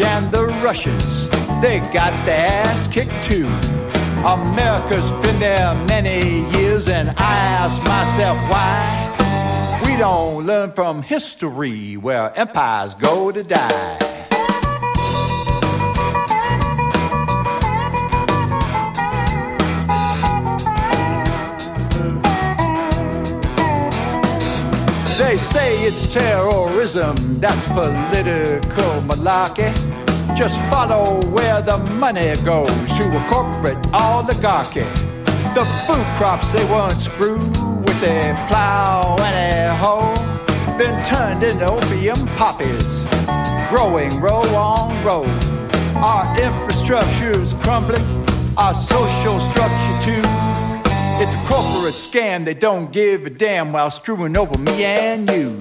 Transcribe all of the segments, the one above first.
and the Russians, they got their ass kicked too. America's been there many years, and I ask myself why we don't learn from history where empires go to die. They say it's terrorism, that's political malarkey. Just follow where the money goes to a corporate oligarchy. The food crops they once grew with a plow and a hoe been turned into opium poppies, growing row on row. Our infrastructure's crumbling, our social structure too. It's a corporate scam, they don't give a damn while screwing over me and you.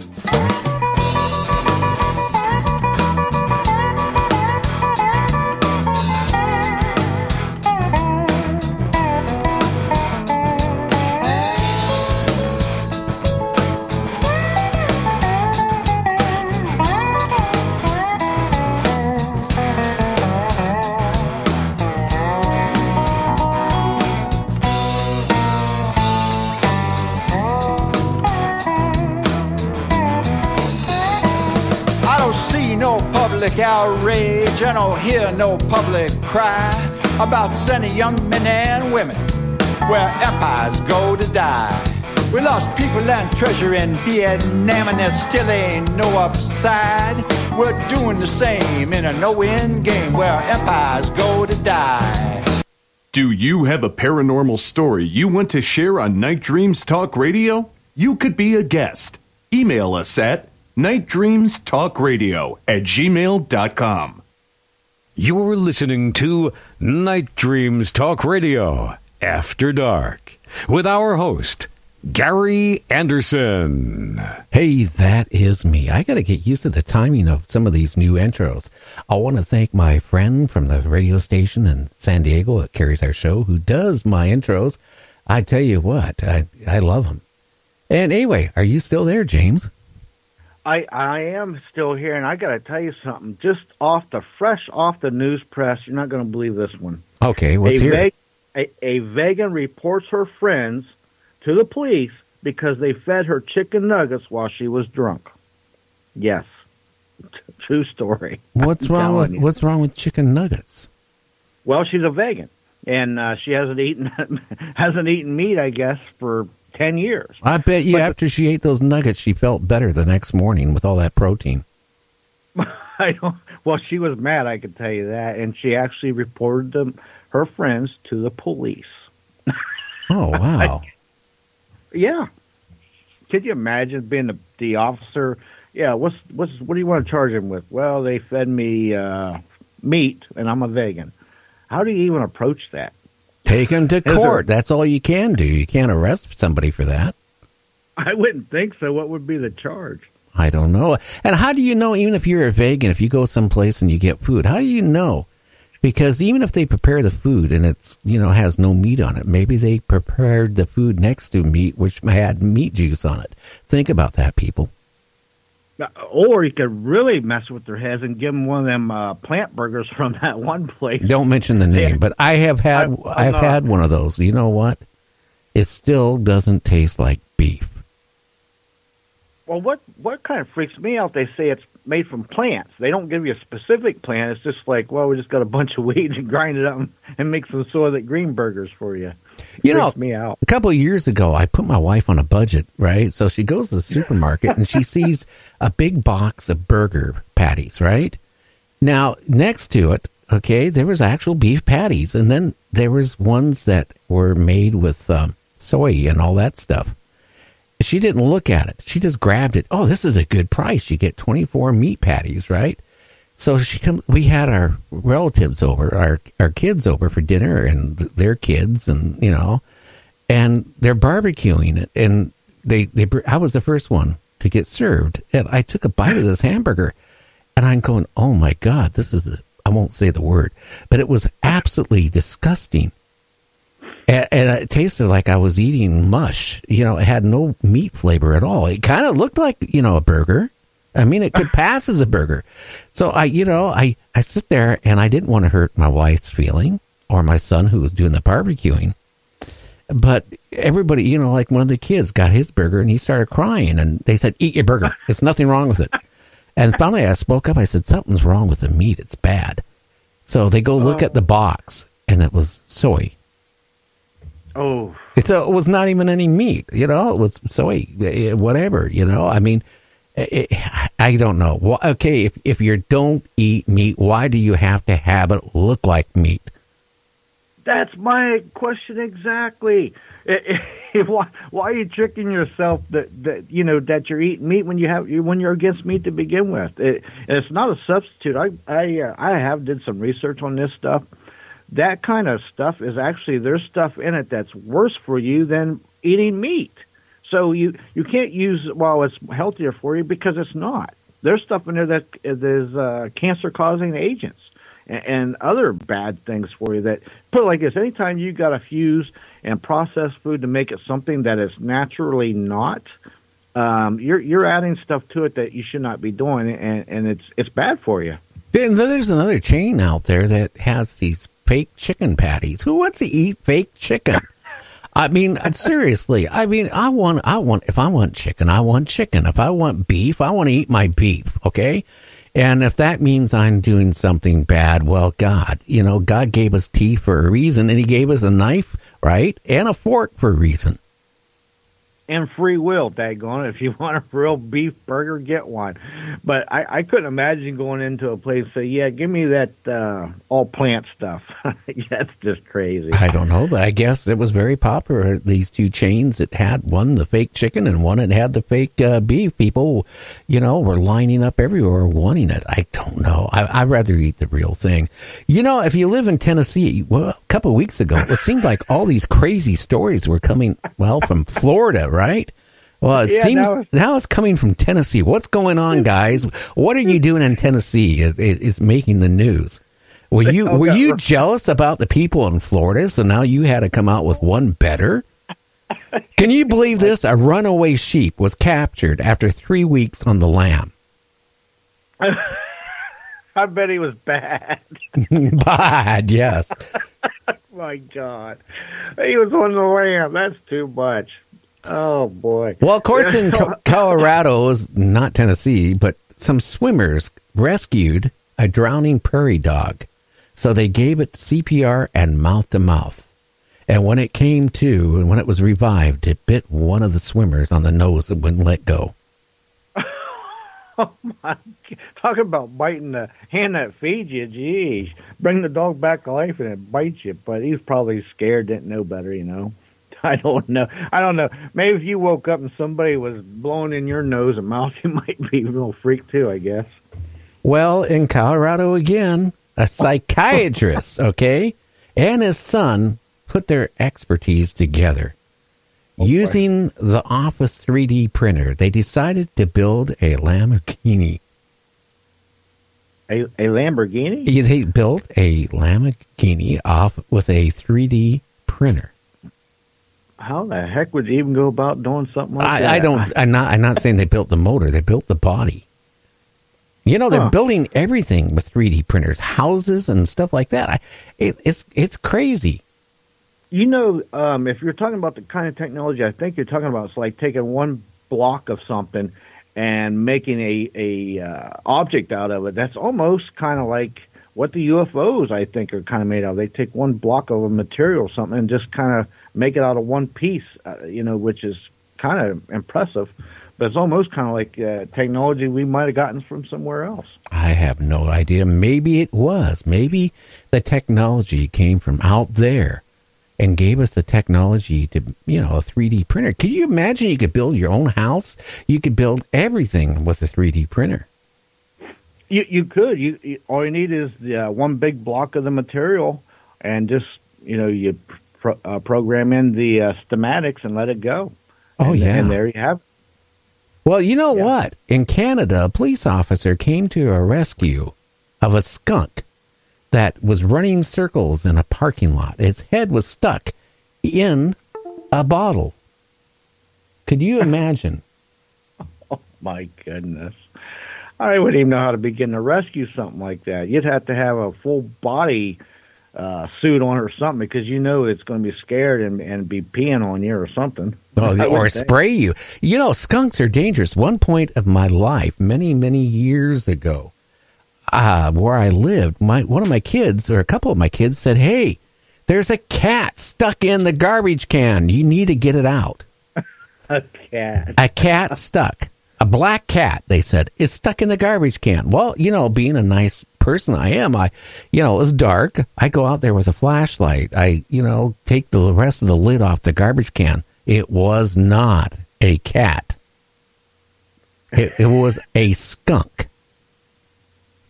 Public outrage, I don't hear no public cry about sending young men and women where empires go to die. We lost people and treasure in Vietnam, and there still ain't no upside. We're doing the same in a no-win game where empires go to die. Do you have a paranormal story you want to share on Night Dreams Talk Radio? You could be a guest. Email us at nightdreamstalkradio@gmail.com. You're listening to Night Dreams Talk Radio After Dark with our host, Gary Anderson. Hey, that is me. I got to get used to the timing of some of these new intros. I want to thank my friend from the radio station in San Diego that carries our show who does my intros. I tell you what, I love him. And anyway, are you still there, James? I am still here, and I got to tell you something. Just fresh off the news press, you're not going to believe this one. Okay, what's here? A vegan reports her friends to the police because they fed her chicken nuggets while she was drunk. Yes, true story. What's wrong with chicken nuggets? Well, she's a vegan, and she hasn't eaten meat, I guess, for 10 years. I bet you after she ate those nuggets, she felt better the next morning with all that protein. Well, she was mad, I can tell you that, and she actually reported her friends to the police. Oh, wow. Yeah. Could you imagine being the officer? Yeah, what do you want to charge him with? Well, they fed me meat, and I'm a vegan. How do you even approach that? Take him to court. That's all you can do. You can't arrest somebody for that. I wouldn't think so. What would be the charge? I don't know. And how do you know, even if you're a vegan, if you go someplace and you get food, how do you know? Because even if they prepare the food and it's, has no meat on it, maybe they prepared the food next to meat, which had meat juice on it. Think about that, people. Or you could really mess with their heads and give them one of them plant burgers from that one place. Don't mention the name, but I've had one of those. You know what? It still doesn't taste like beef. Well, what kind of freaks me out? They say it's made from plants. They don't give you a specific plant. It's just like, well, we just got a bunch of weeds and grind it up and make some Soylent Green burgers for you. Freaks me out. A couple of years ago, I put my wife on a budget, right? So she goes to the supermarket and she sees a big box of burger patties, right? Now, next to it, okay, there was actual beef patties. And then there was ones that were made with soy and all that stuff. She didn't look at it. She just grabbed it. Oh, this is a good price. You get 24 meat patties, right? So we had our relatives over, our kids over for dinner and their kids and, and they're barbecuing it. And I was the first one to get served. And I took a bite of this hamburger and I'm going, oh my God, I won't say the word, but it was absolutely disgusting. And it tasted like I was eating mush. It had no meat flavor at all. It kind of looked like, a burger, I mean, it could pass as a burger. So I sit there and I didn't want to hurt my wife's feeling or my son who was doing the barbecuing. But everybody, like one of the kids got his burger and he started crying and they said, eat your burger. There's nothing wrong with it. And finally I spoke up. I said, something's wrong with the meat. It's bad. So they go look at the box and it was soy. Oh. It was not even any meat, it was soy, whatever, I mean, I don't know. Well, okay, if you don't eat meat, why do you have to have it look like meat? That's my question exactly. Why are you tricking yourself that you're eating meat when you're against meat to begin with? It's not a substitute. I have did some research on this stuff. That kind of stuff is actually, there's stuff in it that's worse for you than eating meat. So you can't use it while it's healthier for you because it's not. There's stuff in there that is cancer-causing agents and other bad things for you. That, put it like this, anytime you got to fuse and process food to make it something that is naturally not, you're adding stuff to it that you should not be doing, and it's bad for you. Then there's another chain out there that has these fake chicken patties. Who wants to eat fake chicken? I mean, seriously. I mean, if I want chicken, I want chicken. If I want beef, I want to eat my beef. Okay. And if that means I'm doing something bad, well, God gave us teeth for a reason, and he gave us a knife, right? And a fork for a reason. And free will, daggone it. If you want a real beef burger, get one. But I couldn't imagine going into a place and say, yeah, give me that all plant stuff. That's just crazy. I don't know, but I guess it was very popular. These two chains that had one, the fake chicken, and one that had the fake beef. People, were lining up everywhere wanting it. I don't know. I'd rather eat the real thing. If you live in Tennessee, well, a couple of weeks ago, it seemed like all these crazy stories were coming, from Florida, right? Well, it seems now it's coming from Tennessee. What's going on, guys? What are you doing in Tennessee? Is making the news. Were you jealous about the people in Florida? So now you had to come out with one better? Can you believe this? A runaway sheep was captured after 3 weeks on the lam. I bet he was bad. Bad, yes. My God. He was on the lam. That's too much. Oh, boy. Well, of course, in Colorado, is not Tennessee, but some swimmers rescued a drowning prairie dog. So they gave it CPR and mouth-to-mouth. And when it came to, and when it was revived, it bit one of the swimmers on the nose and wouldn't let go. Oh, my God. Talk about biting the hand that feeds you. Geez. Bring the dog back to life and it bites you. But he's probably scared, didn't know better, I don't know. Maybe if you woke up and somebody was blowing in your nose and mouth, you might be a little freaked too, I guess. Well, in Colorado again, a psychiatrist, and his son put their expertise together. Using the Office 3D printer, they decided to build a Lamborghini. A Lamborghini? They built a Lamborghini off with a 3D printer. How the heck would you even go about doing something like that? I'm not saying they built the motor. They built the body. They're building everything with 3D printers, houses and stuff like that. It's crazy. If you're talking about the kind of technology I think you're talking about, it's like taking one block of something and making a object out of it. That's almost kind of like what the UFOs, I think, are kind of made of. They take one block of a material or something and just kind of make it out of one piece, which is kind of impressive. But it's almost kind of like technology we might have gotten from somewhere else. I have no idea. Maybe it was. Maybe the technology came from out there and gave us the technology to, a 3D printer. Could you imagine you could build your own house? You could build everything with a 3D printer. You could. You all you need is the one big block of the material, and just you program in the schematics and let it go. Oh, and, yeah. And there you have it. Well, what? In Canada, a police officer came to a rescue of a skunk that was running circles in a parking lot. Its head was stuck in a bottle. Could you imagine? Oh, my goodness. I wouldn't even know how to begin to rescue something like that. You'd have to have a full body suit on or something, because you know it's going to be scared and be peeing on you or something. Oh, or spray you. You know, skunks are dangerous. One point of my life, many, many years ago, where I lived, one of my kids, or a couple of my kids, said, "Hey, there's a cat stuck in the garbage can. You need to get it out." A cat. A cat stuck. A black cat, they said, is stuck in the garbage can. Well, you know, being a nice person I am, it was dark. I go out there with a flashlight. I, take the rest of the lid off the garbage can. It was not a cat. It was a skunk.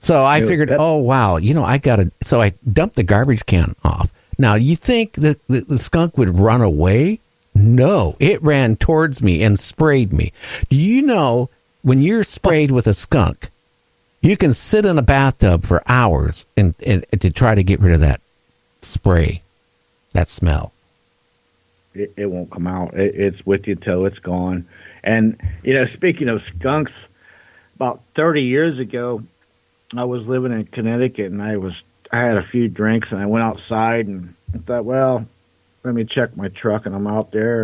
So I figured, oh, wow, so I dumped the garbage can off. Now, you think that the skunk would run away? No, it ran towards me and sprayed me. Do you know, when you're sprayed with a skunk, you can sit in a bathtub for hours and to try to get rid of that spray, that smell. It won't come out. It's with you till it's gone. And, speaking of skunks, about 30 years ago, I was living in Connecticut, and I had a few drinks, and I went outside and I thought, well, let me check my truck, and I'm out there,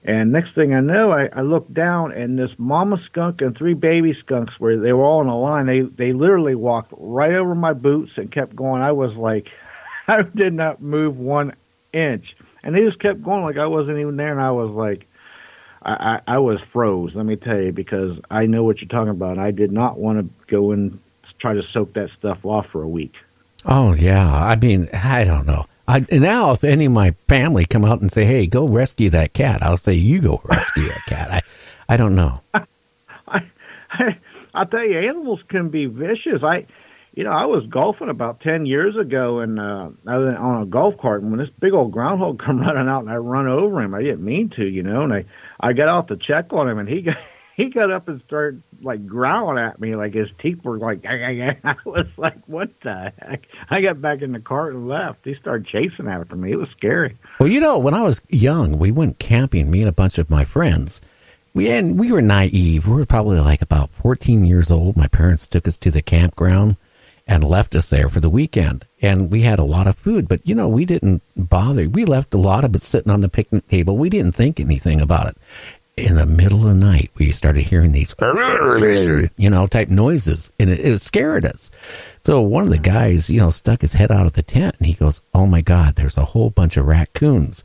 and next thing I know, I looked down, and this mama skunk and 3 baby skunks, where they were all in a line, they literally walked right over my boots and kept going. I was like, I did not move 1 inch, and they just kept going like I wasn't even there, and I was like, I was froze, let me tell you, because I know what you're talking about. I did not want to go and try to soak that stuff off for a week. Oh, yeah. I mean, I don't know. Now, if any of my family come out and say, "Hey, go rescue that cat," I'll say, "You go rescue that cat." I don't know. I'll tell you, animals can be vicious. I was golfing about 10 years ago, and I was on a golf cart, and when this big old groundhog come running out, and I run over him, I didn't mean to, and I got out to check on him, and he got up and started like growling at me, like his teeth were like, I was like, what the heck? I got back in the cart and left. He started chasing after me. It was scary. Well, when I was young, we went camping, me and a bunch of my friends. We were naive. We were probably like about 14 years old. My parents took us to the campground and left us there for the weekend. And we had a lot of food, but we didn't bother. We left a lot of it sitting on the picnic table. We didn't think anything about it. In the middle of the night, we started hearing these, type noises, and it scared us. So one of the guys, stuck his head out of the tent, and he goes, "Oh my God, there's a whole bunch of raccoons,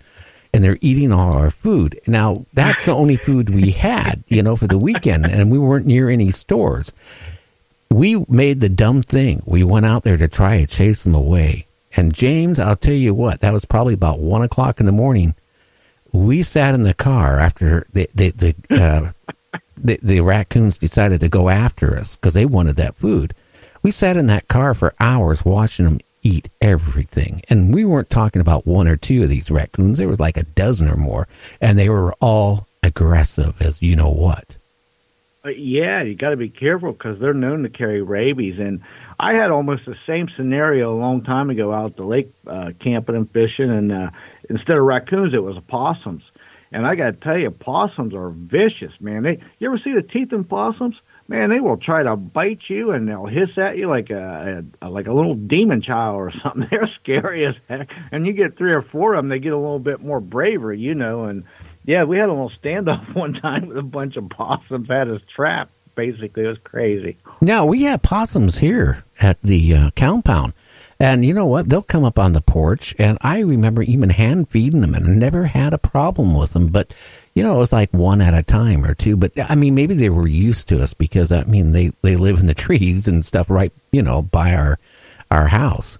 and they're eating all our food." Now, that's the only food we had, for the weekend, and we weren't near any stores. We made the dumb thing. We went out there to try to chase them away. And James, I'll tell you what, that was probably about 1 o'clock in the morning. We sat in the car after the raccoons decided to go after us because they wanted that food. We sat in that car for hours watching them eat everything. And we weren't talking about 1 or 2 of these raccoons. There was like a dozen or more. And they were all aggressive as you know what. Yeah, you got to be careful because they're known to carry rabies. And I had almost the same scenario a long time ago out at the lake camping and fishing, and instead of raccoons, it was opossums. And I got to tell you, possums are vicious, man. You ever see the teeth in possums? Man, they will try to bite you, and they'll hiss at you like a little demon child or something. They're scary as heck. And you get 3 or 4 of them, they get a little bit more braver, And yeah, we had a little standoff one time with a bunch of possums had us trapped. Basically, it was crazy. Now, we have possums here at the compound. And you know what? They'll come up on the porch, and I remember even hand feeding them, and I never had a problem with them. But, it was like 1 at a time or 2. But, I mean, maybe they were used to us because, they live in the trees and stuff right, by our house.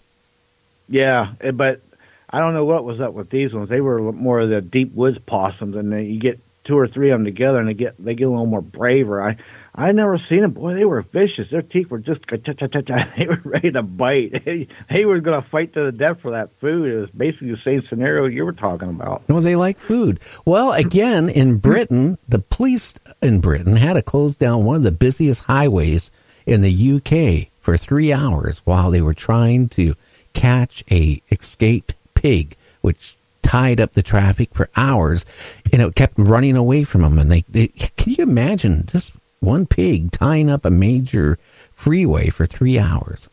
Yeah, but I don't know what was up with these ones. They were more of the deep woods possums, and then you get 2 or 3 of them together, and they get a little more braver. I never seen them. Boy, they were vicious. Their teeth were just they were ready to bite. They were going to fight to the death for that food. It was basically the same scenario you were talking about. Well, they like food. Well, again, in Britain, the police in Britain had to close down one of the busiest highways in the UK for 3 hours while they were trying to catch a escaped pig, which tied up the traffic for hours, and it kept running away from them. And they can you imagine just One pig tying up a major freeway for 3 hours.